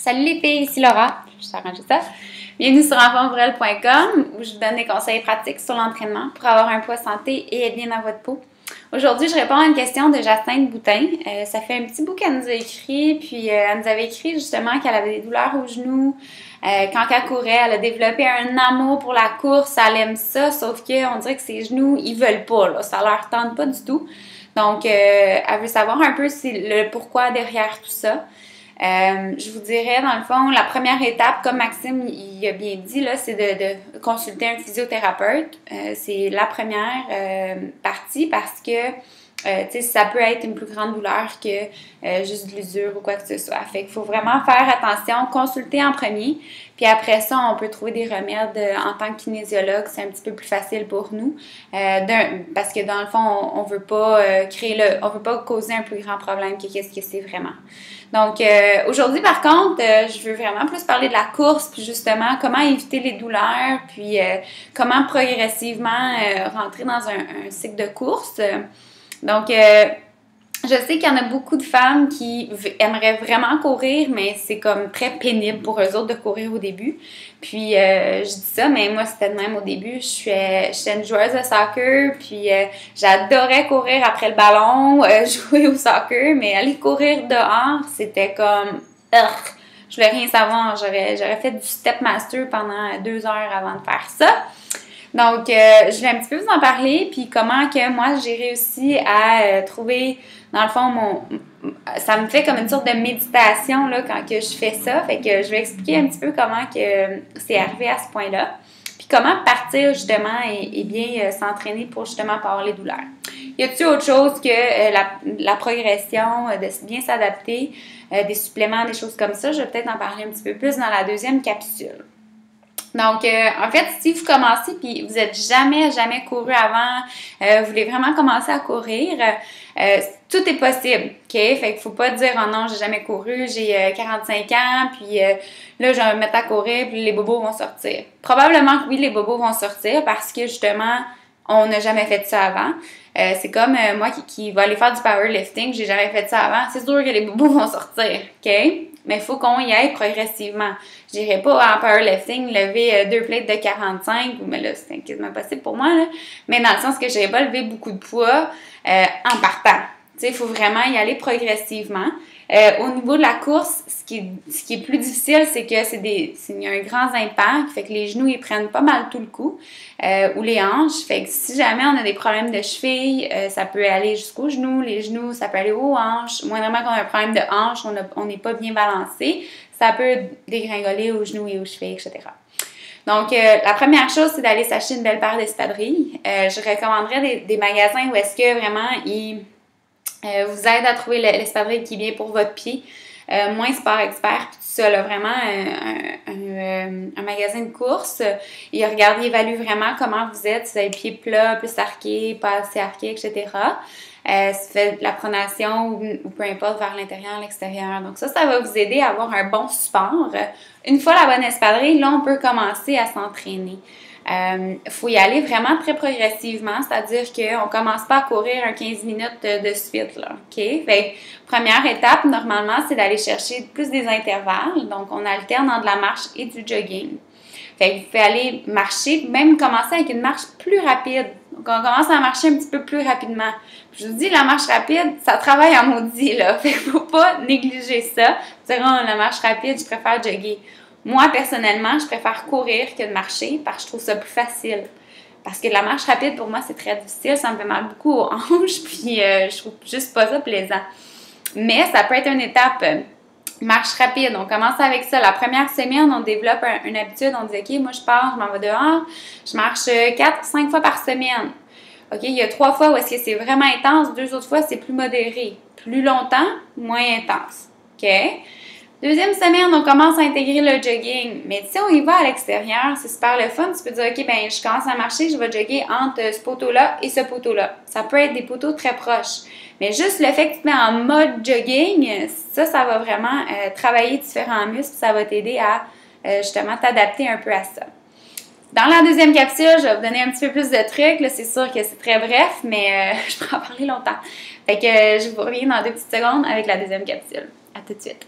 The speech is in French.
Salut les filles, ici Laura, je vais arranger ça. Bienvenue sur enfantpourelle.com où je vous donne des conseils pratiques sur l'entraînement pour avoir un poids santé et être bien dans votre peau. Aujourd'hui, je réponds à une question de Jacinthe Boutin. Ça fait un petit bout qu'elle nous a écrit, puis elle nous avait écrit justement qu'elle avait des douleurs aux genoux. Quand elle courait, elle a développé un amour pour la course, elle aime ça, sauf qu'on dirait que ses genoux, ils veulent pas, là, ça leur tente pas du tout. Donc, elle veut savoir un peu le pourquoi derrière tout ça. Je vous dirais, dans le fond, la première étape, comme Maxime il a bien dit, là, c'est de consulter un physiothérapeute. C'est la première partie parce que ça peut être une plus grande douleur que juste de l'usure ou quoi que ce soit. Fait qu'il faut vraiment faire attention, consulter en premier. Puis après ça, on peut trouver des remèdes en tant que kinésiologue. C'est un petit peu plus facile pour nous. Parce que dans le fond, on veut pas on veut pas causer un plus grand problème que qu'est-ce que c'est vraiment. Donc, aujourd'hui, par contre, je veux vraiment plus parler de la course, puis justement, comment éviter les douleurs, puis comment progressivement rentrer dans un cycle de course. Donc, je sais qu'il y en a beaucoup de femmes qui aimeraient vraiment courir, mais c'est comme très pénible pour eux autres de courir au début. Puis, je dis ça, mais moi, c'était de même au début. J'étais une joueuse de soccer, puis j'adorais courir après le ballon, jouer au soccer, mais aller courir dehors, c'était comme... je voulais rien savoir. J'aurais fait du Stepmaster pendant 2 heures avant de faire ça. Donc, je vais un petit peu vous en parler, puis comment que moi, j'ai réussi à trouver, dans le fond, ça me fait comme une sorte de méditation, là, quand que je fais ça. Fait que je vais expliquer un petit peu comment que c'est arrivé à ce point-là, puis comment partir, justement, et bien s'entraîner pour, justement, pas avoir les douleurs. Y a-t-il autre chose que la progression, de bien s'adapter, des suppléments, des choses comme ça? Je vais peut-être en parler un petit peu plus dans la deuxième capsule. Donc, en fait, si vous commencez puis vous n'êtes jamais couru avant, vous voulez vraiment commencer à courir, tout est possible, OK? Fait qu'il ne faut pas dire « Oh non, j'ai jamais couru, j'ai 45 ans, puis là, je vais me mettre à courir, puis les bobos vont sortir. » Probablement que oui, les bobos vont sortir parce que, justement, on n'a jamais fait ça avant. C'est comme moi qui va aller faire du powerlifting, j'ai jamais fait ça avant. C'est sûr que les bobos vont sortir, OK? Mais il faut qu'on y aille progressivement. Je dirais pas en powerlifting, lever 2 plates de 45, mais là, c'est quasiment possible pour moi, là. Mais dans le sens que je n'irai pas lever beaucoup de poids en partant. Tu sais, il faut vraiment y aller progressivement. Au niveau de la course, ce qui est plus difficile, c'est que il y a un grand impact, fait que les genoux, ils prennent pas mal tout le coup, ou les hanches, fait que si jamais on a des problèmes de cheville, ça peut aller jusqu'aux genoux, les genoux, ça peut aller aux hanches, moindrement qu'on a un problème de hanche, on n'est pas bien balancé, ça peut dégringoler aux genoux et aux chevilles, etc. Donc, la première chose, c'est d'aller s'acheter une belle paire d'espadrilles. Je recommanderais des magasins où est-ce que vraiment ils vous aide à trouver l'espadrille qui est bien pour votre pied. Moins Sport Expert, puis tout ça, là, vraiment un magasin de course. Il regarde, il évalue vraiment comment vous êtes, si vous avez le pied plat, plus arqué, pas assez arqué, etc. Si vous faites de la pronation ou peu importe vers l'intérieur, l'extérieur. Donc ça va vous aider à avoir un bon support. Une fois la bonne espadrille, là, on peut commencer à s'entraîner. Faut y aller vraiment très progressivement, c'est-à-dire qu'on commence pas à courir un 15 minutes de suite, là, OK? Fait que, première étape, normalement, c'est d'aller chercher plus des intervalles, donc on alterne entre de la marche et du jogging. Fait que vous pouvez aller marcher, même commencer avec une marche plus rapide. Donc, on commence à marcher un petit peu plus rapidement. Puis, je vous dis, la marche rapide, ça travaille en maudit, là. Fait qu'il faut pas négliger ça. Vous direz, la marche rapide, je préfère jogger. Moi, personnellement, je préfère courir que de marcher parce que je trouve ça plus facile. Parce que la marche rapide, pour moi, c'est très difficile. Ça me fait mal beaucoup aux hanches, puis je trouve juste pas ça plaisant. Mais ça peut être une étape marche rapide. On commence avec ça. La première semaine, on développe une habitude. On dit, OK, moi, je pars, je m'en vais dehors. Je marche 4-5 fois par semaine. OK, il y a 3 fois où est-ce que c'est vraiment intense. 2 autres fois, c'est plus modéré. Plus longtemps, moins intense. OK? Deuxième semaine, on commence à intégrer le jogging. Mais si on y va à l'extérieur, c'est super le fun. Tu peux dire, OK, ben je commence à marcher, je vais jogger entre ce poteau-là et ce poteau-là. Ça peut être des poteaux très proches. Mais juste le fait que tu te mets en mode jogging, ça va vraiment travailler différents muscles. Ça va t'aider à justement t'adapter un peu à ça. Dans la deuxième capsule, je vais vous donner un petit peu plus de trucs. Là, c'est sûr que c'est très bref, mais je peux en parler longtemps. Fait que je vous reviens dans 2 petites secondes avec la deuxième capsule. À tout de suite.